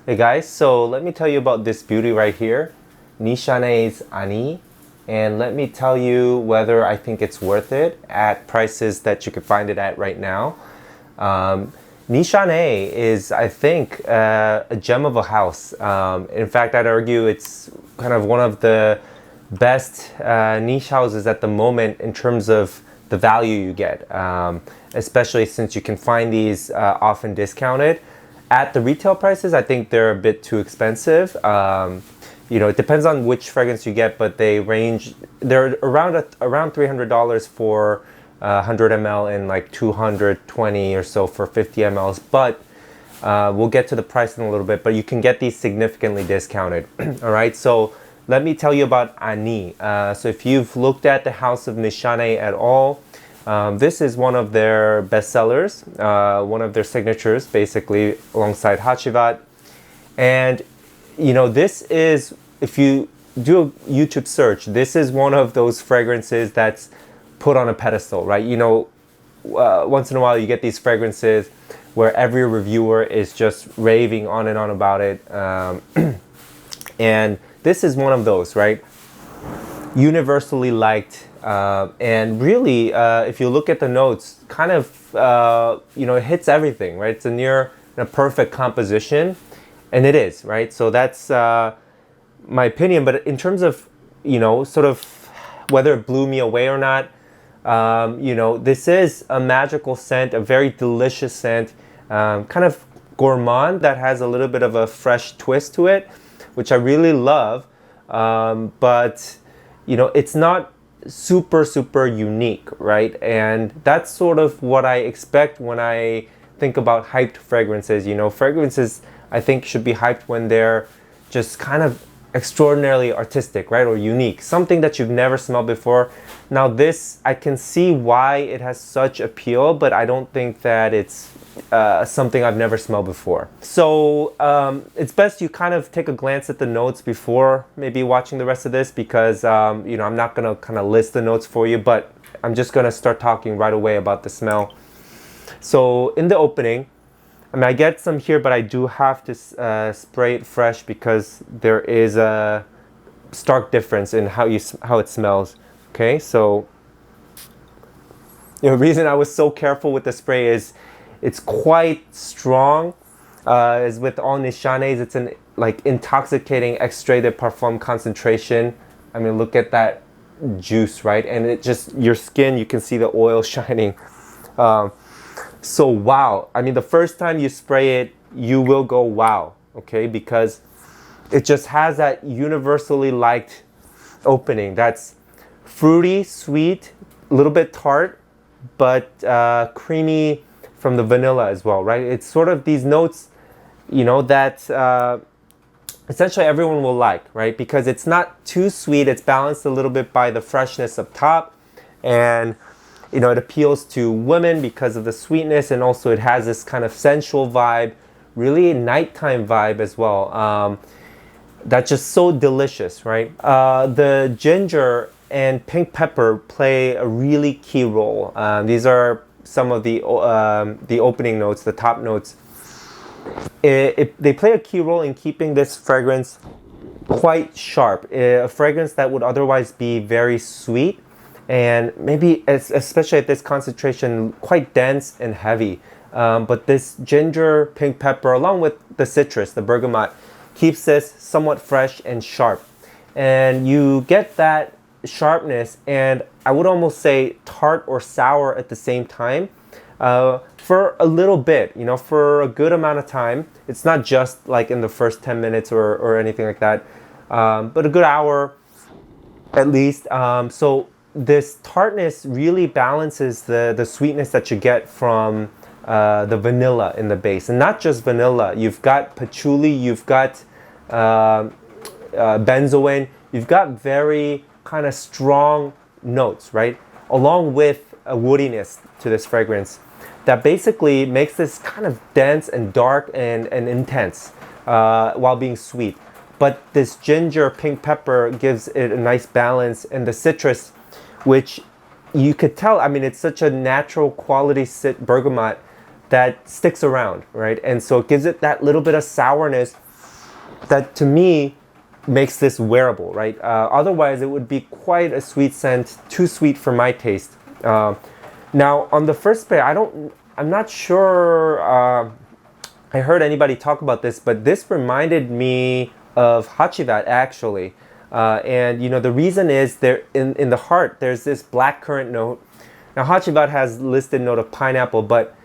Hey guys, so let me tell you about this beauty right here, Nishane Ani, and let me tell you whether I think it's worth it at prices that you can find it at right now. Nishane is, I think, a gem of a house. In fact, I'd argue it's kind of one of the best niche houses at the moment in terms of the value you get, especially since you can find these often discounted. At the retail prices, I think they're a bit too expensive. It depends on which fragrance you get, but they're around $300 for 100 ml and like 220 or so for 50 mls. But we'll get to the price in a little bit, but you can get these significantly discounted. All right, so let me tell you about Ani. So if you've looked at the House of Nishane at all, this is one of their bestsellers, one of their signatures, basically, alongside Hacivat. And, this is, if you do a YouTube search, this is one of those fragrances that's put on a pedestal, right? Once in a while you get these fragrances where every reviewer is just raving on and on about it. And this is one of those, right? Universally liked. And really, if you look at the notes, kind of, it hits everything, right? It's a perfect composition, and it is, right? So that's my opinion. But in terms of, sort of whether it blew me away or not, this is a magical scent, a very delicious scent, kind of gourmand that has a little bit of a fresh twist to it, which I really love. But, it's not super unique, right? And that's sort of what I expect when I think about hyped fragrances. Fragrances I think should be hyped when they're just kind of extraordinarily artistic, right? Or unique, something that you've never smelled before. Now this, I can see why it has such appeal, but I don't think that it's something I've never smelled before. So it's best you kind of take a glance at the notes before maybe watching the rest of this, because I'm not gonna kind of list the notes for you, but I'm just gonna start talking right away about the smell. So in the opening, I get some here, but I do have to spray it fresh because there is a stark difference in how it smells. Okay, so the reason I was so careful with the spray is it's quite strong. As with all Nishanes, it's an intoxicating extrait de parfum concentration. Look at that juice, right? And it just, your skin, you can see the oil shining. So wow, the first time you spray it, you will go wow, okay? Because it just has that universally liked opening. That's fruity, sweet, a little bit tart, but creamy from the vanilla as well, right? It's sort of these notes, that essentially everyone will like, right? Because it's not too sweet, it's balanced a little bit by the freshness up top, and it appeals to women because of the sweetness, and also it has this kind of sensual vibe, really nighttime vibe as well. That's just so delicious, right? The ginger and pink pepper play a really key role. These are some of the opening notes, the top notes. They play a key role in keeping this fragrance quite sharp. A fragrance that would otherwise be very sweet, and maybe, especially at this concentration, quite dense and heavy. But this ginger, pink pepper, along with the citrus, the bergamot, keeps this somewhat fresh and sharp. And you get that sharpness, and I would almost say tart or sour at the same time, for a little bit, for a good amount of time. It's not just like in the first 10 minutes or anything like that, but a good hour at least. So this tartness really balances the sweetness that you get from the vanilla in the base. And not just vanilla, you've got patchouli, you've got benzoin, you've got very kind of strong notes, right? Along with a woodiness to this fragrance that basically makes this kind of dense and dark and intense while being sweet. But this ginger, pink pepper gives it a nice balance, and the citrus, which you could tell, it's such a natural quality bergamot that sticks around, right? And so it gives it that little bit of sourness that to me makes this wearable, right? Otherwise, it would be quite a sweet scent, too sweet for my taste. Now, on the first spray, I'm not sure I heard anybody talk about this, but this reminded me of Hacivat actually. And you know, the reason is there in the heart, there's this blackcurrant note. Now, Hacivat has listed note of pineapple, but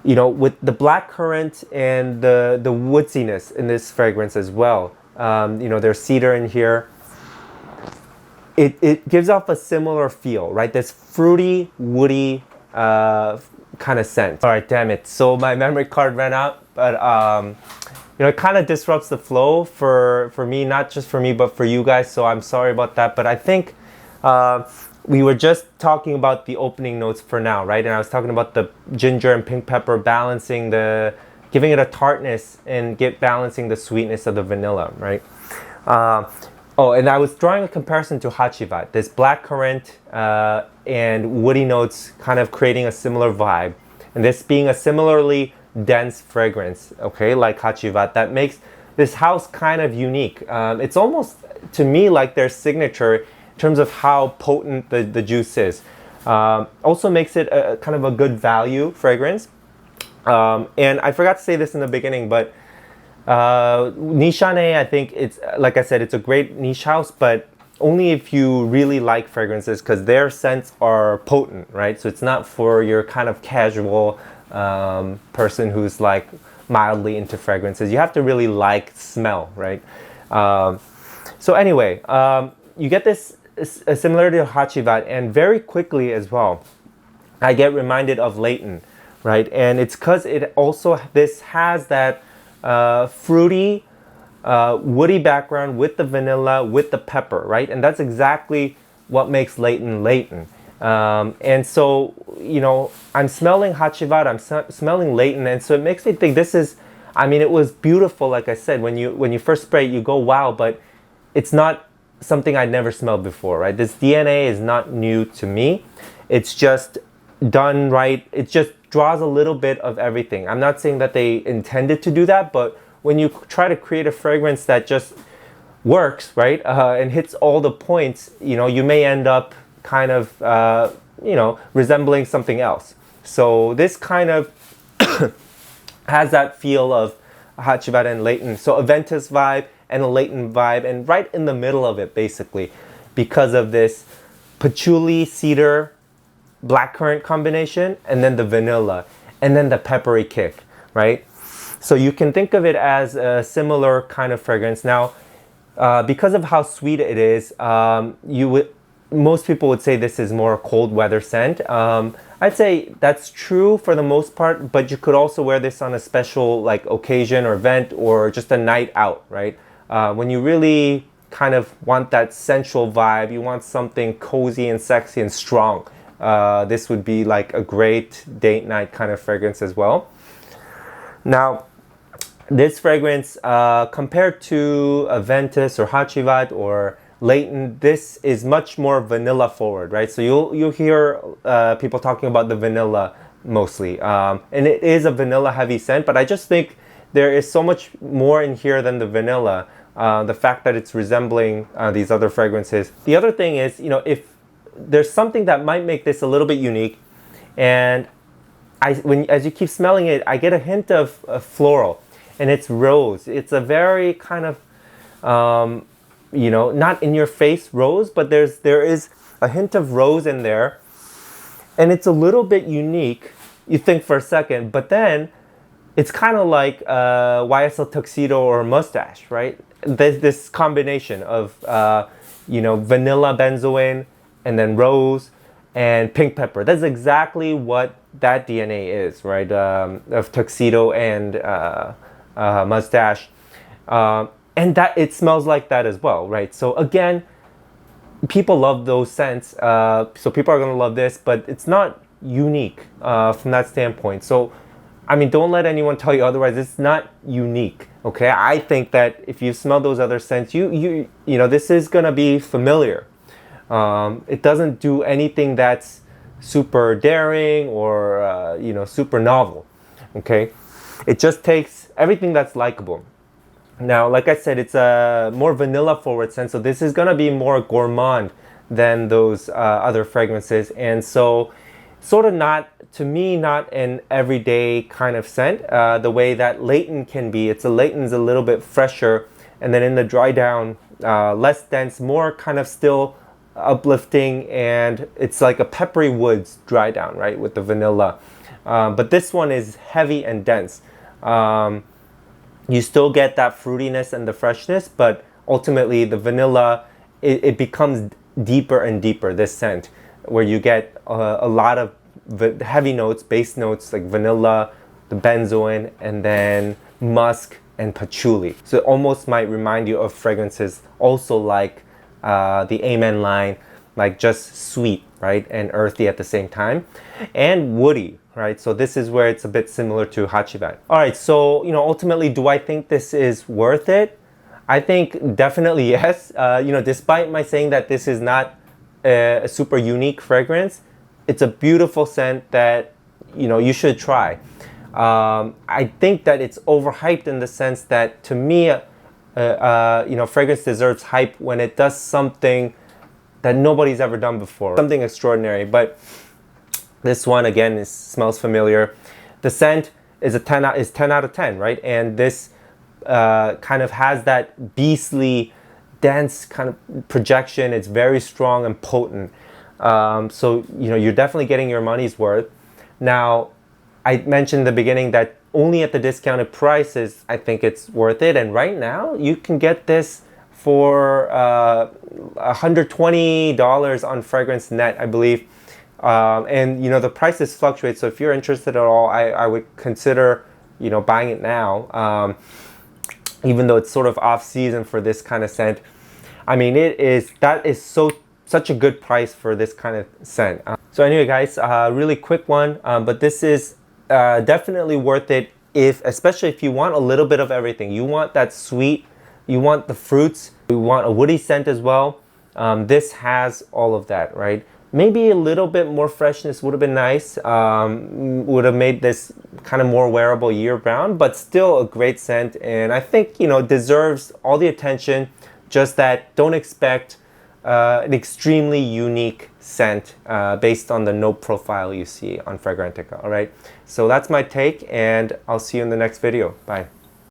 you know, with the blackcurrant and the woodsiness in this fragrance as well. You know, there's cedar in here. It gives off a similar feel, right? This fruity, woody kind of scent. All right, damn it. So my memory card ran out, but you know, it kind of disrupts the flow for me, not just for me, but for you guys. So I'm sorry about that. But I think we were just talking about the opening notes for now, right? And I was talking about the ginger and pink pepper balancing giving it a tartness and balancing the sweetness of the vanilla, right? Oh, and I was drawing a comparison to Hacivat, this blackcurrant and woody notes kind of creating a similar vibe. And this being a similarly dense fragrance, okay, like Hacivat, that makes this house kind of unique. It's almost, to me, like their signature in terms of how potent the juice is. Also makes it a kind of a good value fragrance. And I forgot to say this in the beginning, but Nishane, I think it's, like I said, it's a great niche house, but only if you really like fragrances, because their scents are potent, right? So it's not for your kind of casual person who's like mildly into fragrances. You have to really like smell, right? So anyway, you get this similarity to Hacivat, and very quickly as well, I get reminded of Layton, right? And it's because this has that fruity, woody background with the vanilla, with the pepper, right? And that's exactly what makes Layton Layton. And so, you know, I'm smelling Hacivat, I'm smelling Layton, and so it makes me think this is, I mean, it was beautiful, like I said, when you first spray it, you go, wow, but it's not something I'd never smelled before, right? This DNA is not new to me. It's just done right. It just draws a little bit of everything. I'm not saying that they intended to do that, but when you try to create a fragrance that just works, right, and hits all the points, you know, you may end up kind of, you know, resembling something else. So this kind of has that feel of Hacivat and Layton. So a Ventus vibe and a Layton vibe, and right in the middle of it, basically, because of this patchouli, cedar, blackcurrant combination, and then the vanilla, and then the peppery kick, right? So you can think of it as a similar kind of fragrance. Now, because of how sweet it is, most people would say this is more a cold weather scent. I'd say that's true for the most part, but you could also wear this on a special like occasion or event or just a night out, right? When you really kind of want that sensual vibe, you want something cozy and sexy and strong. This would be like a great date night kind of fragrance as well. Now, this fragrance, compared to a Ventus or Hacivat or Layton, this is much more vanilla forward, right? So you'll hear people talking about the vanilla mostly, and it is a vanilla heavy scent. But I just think there is so much more in here than the vanilla. The fact that it's resembling these other fragrances. The other thing is, you know, if there's something that might make this a little bit unique, and as you keep smelling it, I get a hint of floral, and it's rose. It's a very kind of, you know, not in your face rose, but there is a hint of rose in there, and it's a little bit unique. You think for a second, but then it's kind of like YSL Tuxedo or Moustache, right? This combination of, you know, vanilla benzoin, and then rose and pink pepper. That's exactly what that DNA is, right? Of Tuxedo and Moustache. And that it smells like that as well, right? So again, people love those scents. So people are going to love this, but it's not unique from that standpoint. So, I mean, don't let anyone tell you otherwise. It's not unique, okay? I think that if you smell those other scents, you know, this is going to be familiar. It doesn't do anything that's super daring or, you know, super novel, okay? It just takes everything that's likable. Now, like I said, it's a more vanilla forward scent, so this is gonna be more gourmand than those other fragrances, and so sort of not, to me, not an everyday kind of scent, the way that Layton can be. Layton's a little bit fresher, and then in the dry down, less dense, more kind of still uplifting, and it's like a peppery woods dry down, right, with the vanilla. But this one is heavy and dense. You still get that fruitiness and the freshness, but ultimately the vanilla, it becomes deeper and deeper, this scent, where you get a lot of heavy notes, base notes like vanilla, the benzoin, and then musk and patchouli. So it almost might remind you of fragrances also like the Amen line, like just sweet, right, and earthy at the same time, and woody, right? So this is where it's a bit similar to Hacivat. All right, so ultimately, do I think this is worth it? I think definitely yes. Despite my saying that this is not a super unique fragrance, it's a beautiful scent that you should try. I think that it's overhyped in the sense that, to me, fragrance deserves hype when it does something that nobody's ever done before, something extraordinary. But this one, again, smells familiar. The scent is 10 out of 10, right? And this kind of has that beastly, dense kind of projection. It's very strong and potent. So you're definitely getting your money's worth. Now, I mentioned in the beginning that only at the discounted prices, I think it's worth it. And right now, you can get this for $120 on Fragrance Net, I believe. And the prices fluctuate. So if you're interested at all, I would consider buying it now. Even though it's sort of off season for this kind of scent. I mean, that is such a good price for this kind of scent. So anyway, guys, really quick one, but this is definitely worth it, especially if you want a little bit of everything. You want that sweet, you want the fruits, you want a woody scent as well. This has all of that, right? Maybe a little bit more freshness would have been nice, would have made this kind of more wearable year-round, but still a great scent, and I think deserves all the attention. Just that, don't expect an extremely unique scent based on the note profile you see on Fragrantica. All right, so that's my take, and I'll see you in the next video. Bye.